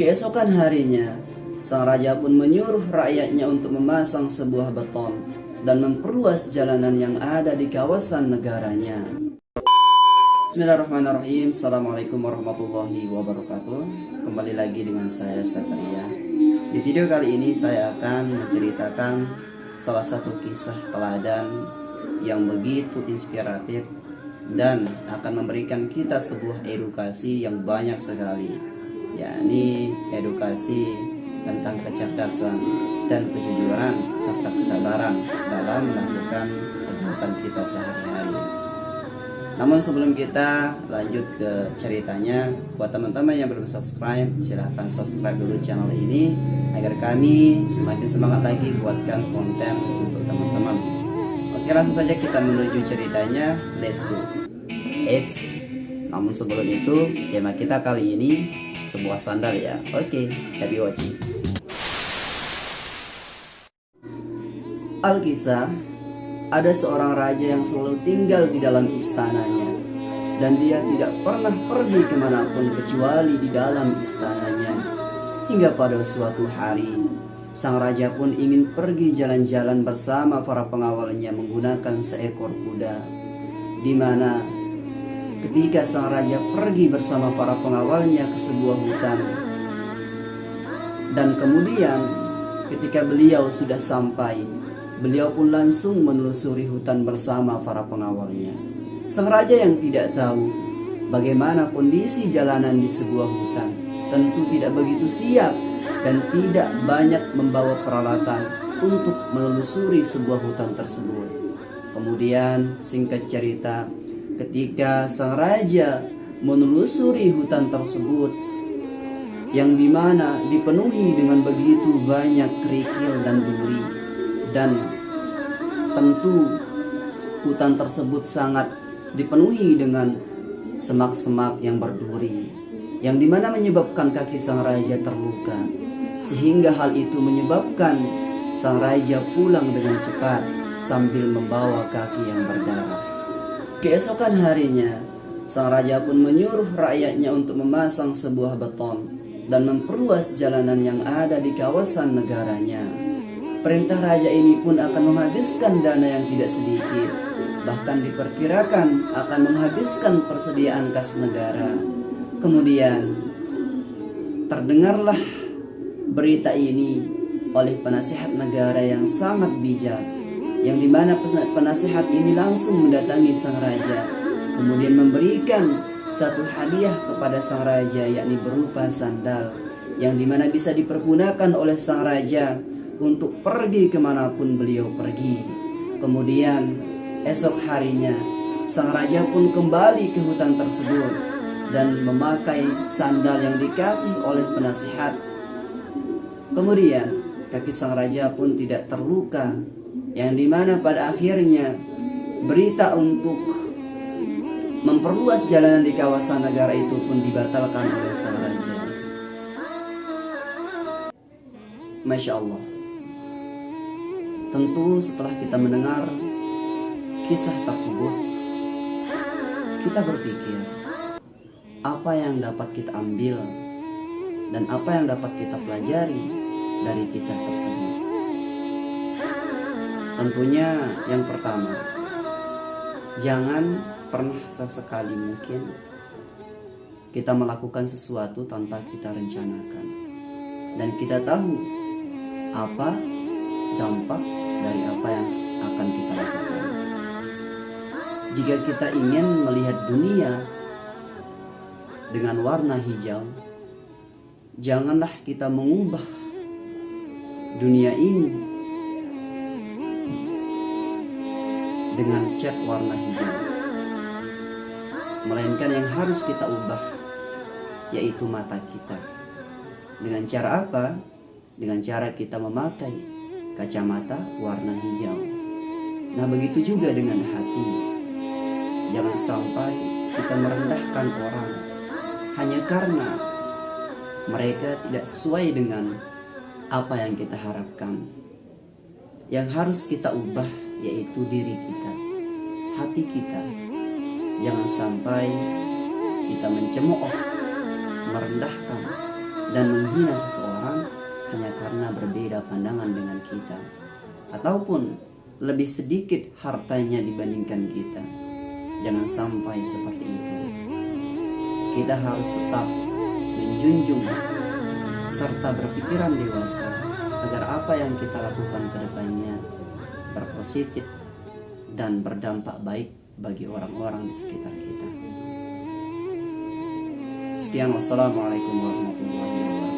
Keesokan harinya, sang raja pun menyuruh rakyatnya untuk memasang sebuah beton dan memperluas jalanan yang ada di kawasan negaranya. Bismillahirrahmanirrahim. Assalamualaikum warahmatullahi wabarakatuh. Kembali lagi dengan saya Satria. Di video kali ini saya akan menceritakan salah satu kisah teladan yang begitu inspiratif dan akan memberikan kita sebuah edukasi yang banyak sekali, yakni edukasi tentang kecerdasan dan kejujuran serta kesabaran dalam melakukan kegiatan kita sehari-hari. Namun sebelum kita lanjut ke ceritanya, buat teman-teman yang belum subscribe, silahkan subscribe dulu channel ini agar kami semakin semangat lagi buatkan konten untuk teman-teman. Oke, langsung saja kita menuju ceritanya. Let's go. Namun sebelum itu, tema kita kali ini sebuah sandal ya. Oke, happy watching. Alkisah, ada seorang raja yang selalu tinggal di dalam istananya, dan dia tidak pernah pergi kemanapun kecuali di dalam istananya. Hingga pada suatu hari, sang raja pun ingin pergi jalan-jalan bersama para pengawalnya menggunakan seekor kuda. Di mana ketika sang raja pergi bersama para pengawalnya ke sebuah hutan, dan kemudian ketika beliau sudah sampai, beliau pun langsung menelusuri hutan bersama para pengawalnya. Sang raja yang tidak tahu bagaimana kondisi jalanan di sebuah hutan, tentu tidak begitu siap dan tidak banyak membawa peralatan untuk menelusuri sebuah hutan tersebut. Kemudian singkat cerita, ketika sang raja menelusuri hutan tersebut, yang dimana dipenuhi dengan begitu banyak kerikil dan duri, dan tentu hutan tersebut sangat dipenuhi dengan semak-semak yang berduri, yang dimana menyebabkan kaki sang raja terluka, sehingga hal itu menyebabkan sang raja pulang dengan cepat sambil membawa kaki yang berdarah. Keesokan harinya, sang raja pun menyuruh rakyatnya untuk memasang sebuah beton dan memperluas jalanan yang ada di kawasan negaranya. Perintah raja ini pun akan menghabiskan dana yang tidak sedikit, bahkan diperkirakan akan menghabiskan persediaan kas negara. Kemudian terdengarlah berita ini oleh penasihat negara yang sangat bijak, yang dimana penasihat ini langsung mendatangi sang raja, kemudian memberikan satu hadiah kepada sang raja, yakni berupa sandal, yang dimana bisa dipergunakan oleh sang raja untuk pergi kemanapun beliau pergi. Kemudian esok harinya, sang raja pun kembali ke hutan tersebut dan memakai sandal yang dikasih oleh penasihat. Kemudian kaki sang raja pun tidak terluka, yang dimana pada akhirnya berita untuk memperluas jalanan di kawasan negara itu pun dibatalkan oleh sang raja. Masya Allah. Tentu setelah kita mendengar kisah tersebut, kita berpikir apa yang dapat kita ambil dan apa yang dapat kita pelajari dari kisah tersebut. Tentunya yang pertama, jangan pernah sesekali mungkin kita melakukan sesuatu tanpa kita rencanakan dan kita tahu apa dampak dari apa yang akan kita lakukan. Jika kita ingin melihat dunia dengan warna hijau, janganlah kita mengubah dunia ini dengan cat warna hijau, melainkan yang harus kita ubah yaitu mata kita. Dengan cara apa? Dengan cara kita memakai kacamata warna hijau. Nah, begitu juga dengan hati. Jangan sampai kita merendahkan orang hanya karena mereka tidak sesuai dengan apa yang kita harapkan. Yang harus kita ubah yaitu diri kita, hati kita. Jangan sampai kita mencemooh, merendahkan, dan menghina seseorang hanya karena berbeda pandangan dengan kita, ataupun lebih sedikit hartanya dibandingkan kita. Jangan sampai seperti itu. Kita harus tetap menjunjung serta berpikiran dewasa agar apa yang kita lakukan ke depannya berpositif dan berdampak baik bagi orang-orang di sekitar kita. Sekian, wassalamualaikum warahmatullahi wabarakatuh.